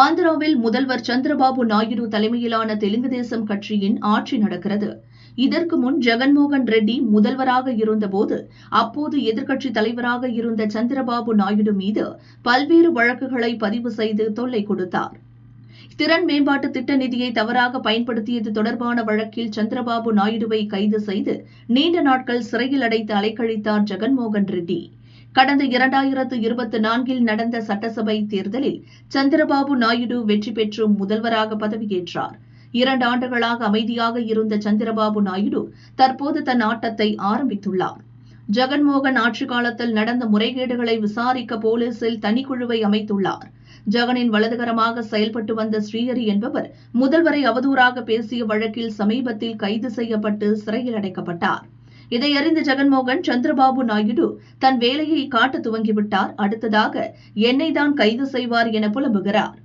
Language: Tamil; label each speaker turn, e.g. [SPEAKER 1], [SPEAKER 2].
[SPEAKER 1] ஆந்திராவில் முதல்வர் சந்திரபாபு நாயுடு தலைமையிலான தெலுங்கு தேசம் கட்சியின் ஆட்சி நடக்கிறது. இதற்கு முன் ஜெகன்மோகன் ரெட்டி முதல்வராக இருந்தபோது அப்போது எதிர்க்கட்சித் தலைவராக இருந்த சந்திரபாபு நாயுடு மீது பல்வேறு வழக்குகளை பதிவு செய்து தொல்லை கொடுத்தார். திறன் மேம்பாட்டு திட்ட நிதியை தவறாக பயன்படுத்தியது தொடர்பான வழக்கில் சந்திரபாபு நாயுடுவை கைது செய்து நீண்ட நாட்கள் சிறையில் அடைத்து அலைக்கழித்தார் ஜெகன்மோகன் ரெட்டி. கடந்த 2024 நடந்த சட்டசபை தேர்தலில் சந்திரபாபு நாயுடு வெற்றி பெற்று முதல்வராக பதவியேற்றார். 2 ஆண்டுகளாக அமைதியாக இருந்த சந்திரபாபு நாயுடு தற்போது தன் ஆட்டத்தை ஆரம்பித்துள்ளார். ஜெகன்மோகன் ஆட்சி காலத்தில் நடந்த முறைகேடுகளை விசாரிக்க போலீசில் தனிக்குழுவை அமைத்துள்ளார். ஜெகனின் வலதுகரமாக செயல்பட்டு வந்த ஸ்ரீஹரி என்பவர் முதல்வரை அவதூறாக பேசிய வழக்கில் சமீபத்தில் கைது செய்யப்பட்டு சிறையில் அடைக்கப்பட்டார். இதையறிந்த ஜெகன்மோகன் சந்திரபாபு நாயுடு தன் வேலையை காட்ட துவங்கிவிட்டார். அடுத்ததாக என்னை தான் கைது செய்வார் என புலம்புகிறார்.